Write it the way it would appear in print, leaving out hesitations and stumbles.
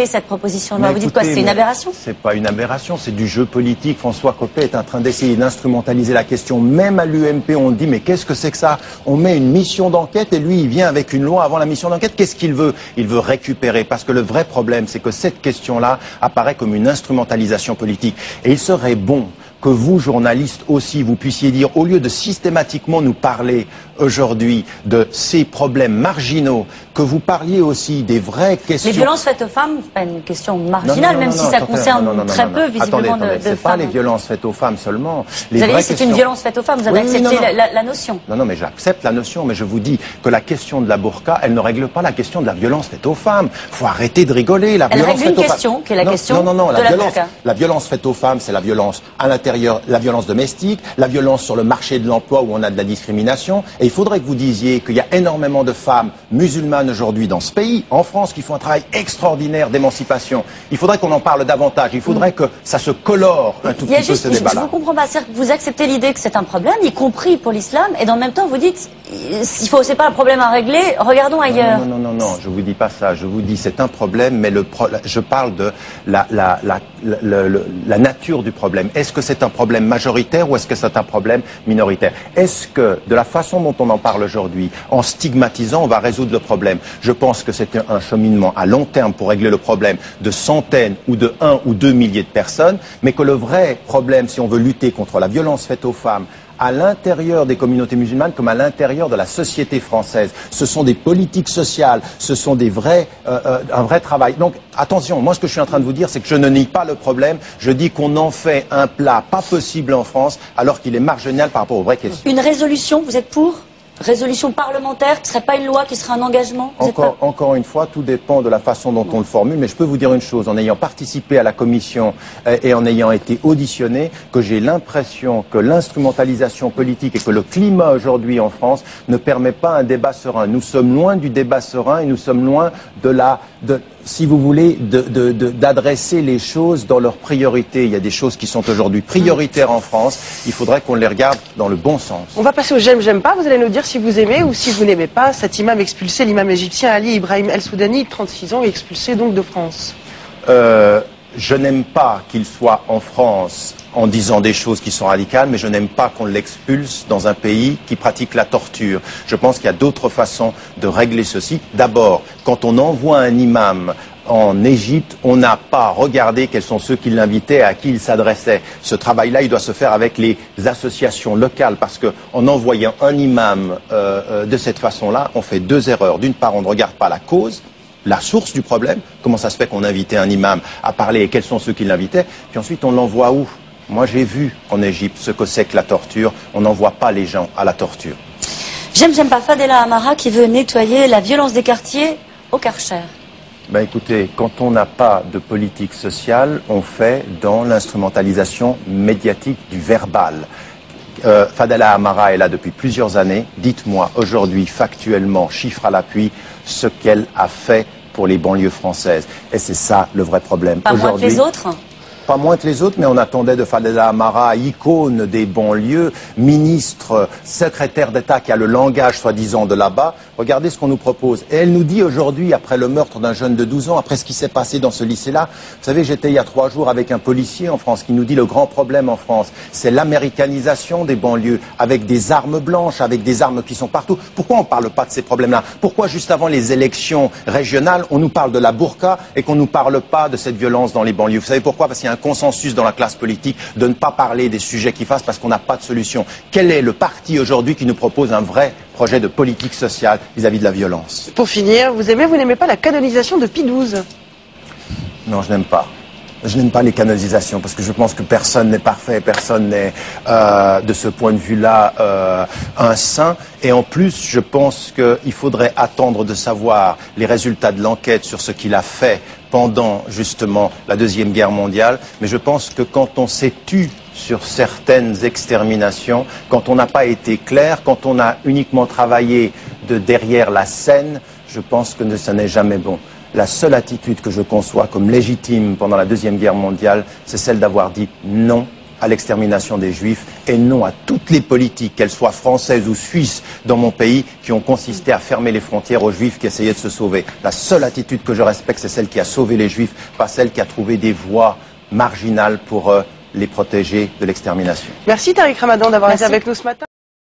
cette proposition de loi. Vous dites quoi? C'est une aberration? C'est pas une aberration, c'est du jeu politique. François Copé est en train d'essayer d'instrumentaliser la question. Même à l'UMP, on dit mais qu'est-ce que c'est que ça? On met une mission d'enquête et lui, il vient avec une loi avant la mission d'enquête. Qu'est-ce qu'il veut? Il veut récupérer. Parce que le vrai problème, c'est que cette question-là apparaît comme une instrumentalisation politique. Et il serait bon que vous, journalistes aussi, vous puissiez dire, au lieu de systématiquement nous parler aujourd'hui de ces problèmes marginaux, que vous parliez aussi des vraies questions... Les violences faites aux femmes, c'est pas une question marginale, même si ça concerne très peu, visiblement, de femmes. C'est pas les violences faites aux femmes seulement. Vous avez dit que c'est une violence faite aux femmes, vous avez accepté la notion. Non, mais j'accepte la notion, mais je vous dis que la question de la burqa, elle ne règle pas la question de la violence faite aux femmes. Faut arrêter de rigoler. Elle règle une question, qui est la question de la burqa. La violence faite aux femmes, c'est la violence à l'intérieur, la violence domestique, la violence sur le marché de l'emploi où on a de la discrimination. Et il faudrait que vous disiez qu'il y a énormément de femmes musulmanes aujourd'hui dans ce pays, en France, qui font un travail extraordinaire d'émancipation. Il faudrait qu'on en parle davantage. Il faudrait que ça se colore un tout petit peu ce débat-là. Je vous comprends pas. C'est-à-dire que vous acceptez l'idée que c'est un problème, y compris pour l'islam, et dans le même temps vous dites, c'est pas un problème à régler, regardons ailleurs. Non, je vous dis pas ça. Je vous dis c'est un problème, mais je parle de la nature du problème. Est-ce que c'est un problème majoritaire ou est-ce que c'est un problème minoritaire? Est-ce que, de la façon dont on en parle aujourd'hui, en stigmatisant, on va résoudre le problème? Je pense que c'est un cheminement à long terme pour régler le problème de centaines ou de 1 ou 2 milliers de personnes, mais que le vrai problème, si on veut lutter contre la violence faite aux femmes, à l'intérieur des communautés musulmanes comme à l'intérieur de la société française. Ce sont des politiques sociales, ce sont un vrai travail. Donc attention, moi ce que je suis en train de vous dire, c'est que je ne nie pas le problème, je dis qu'on en fait un plat pas possible en France alors qu'il est marginal par rapport aux vraies questions. Une résolution, vous êtes pour ? Résolution parlementaire, qui ne serait pas une loi, qui serait un engagement? Encore une fois, tout dépend de la façon dont on le formule, mais je peux vous dire une chose, en ayant participé à la commission et en ayant été auditionné, que j'ai l'impression que l'instrumentalisation politique et que le climat aujourd'hui en France ne permet pas un débat serein. Nous sommes loin du débat serein et nous sommes loin si vous voulez, d'adresser les choses dans leurs priorités. Il y a des choses qui sont aujourd'hui prioritaires en France. Il faudrait qu'on les regarde dans le bon sens. On va passer au j'aime pas. Vous allez nous dire si vous aimez ou si vous n'aimez pas cet imam expulsé, l'imam égyptien Ali Ibrahim El-Soudani, 36 ans, expulsé donc de France. Je n'aime pas qu'il soit en France en disant des choses qui sont radicales, mais je n'aime pas qu'on l'expulse dans un pays qui pratique la torture. Je pense qu'il y a d'autres façons de régler ceci. D'abord, quand on envoie un imam en Égypte, on n'a pas regardé quels sont ceux qui l'invitaient, à qui il s'adressait. Ce travail-là, il doit se faire avec les associations locales, parce qu'en envoyant un imam de cette façon-là, on fait 2 erreurs. D'une part, on ne regarde pas la cause, la source du problème, comment ça se fait qu'on invitait un imam à parler et quels sont ceux qui l'invitaient, puis ensuite on l'envoie où? Moi j'ai vu en Égypte ce que c'est que la torture, on n'envoie pas les gens à la torture. J'aime pas Fadela Amara qui veut nettoyer la violence des quartiers au Karcher. Écoutez, quand on n'a pas de politique sociale, on fait dans l'instrumentalisation médiatique du verbal. Fadela Amara est là depuis plusieurs années. Dites-moi aujourd'hui, factuellement, chiffre à l'appui, ce qu'elle a fait pour les banlieues françaises. Et c'est ça le vrai problème. Pas moins que les autres ? Pas moins que les autres, mais on attendait de Fadela Amara, icône des banlieues, ministre, secrétaire d'État qui a le langage soi-disant de là-bas. Regardez ce qu'on nous propose. Et elle nous dit aujourd'hui, après le meurtre d'un jeune de 12 ans, après ce qui s'est passé dans ce lycée-là, vous savez, j'étais il y a 3 jours avec un policier en France qui nous dit le grand problème en France, c'est l'américanisation des banlieues, avec des armes blanches, avec des armes qui sont partout. Pourquoi on ne parle pas de ces problèmes-là? Pourquoi juste avant les élections régionales, on nous parle de la burqa et qu'on ne nous parle pas de cette violence dans les banlieues? Vous savez pourquoi? Parce qu'il y a un consensus dans la classe politique de ne pas parler des sujets qui fassent parce qu'on n'a pas de solution. Quel est le parti aujourd'hui qui nous propose un vrai projet de politique sociale vis-à-vis de la violence? Pour finir, vous aimez, vous n'aimez pas la canonisation de Pie XII? Non, je n'aime pas. Je n'aime pas les canonisations parce que je pense que personne n'est parfait, personne n'est de ce point de vue-là un saint. Et en plus, je pense qu'il faudrait attendre de savoir les résultats de l'enquête sur ce qu'il a fait pendant justement la Deuxième Guerre mondiale. Mais je pense que quand on s'est tu sur certaines exterminations, quand on n'a pas été clair, quand on a uniquement travaillé de derrière la scène, je pense que ça n'est jamais bon. La seule attitude que je conçois comme légitime pendant la Deuxième Guerre mondiale, c'est celle d'avoir dit non à l'extermination des Juifs et non à toutes les politiques, qu'elles soient françaises ou suisses dans mon pays, qui ont consisté à fermer les frontières aux Juifs qui essayaient de se sauver. La seule attitude que je respecte, c'est celle qui a sauvé les Juifs, pas celle qui a trouvé des voies marginales pour les protéger de l'extermination. Merci Tariq Ramadan d'avoir été avec nous ce matin.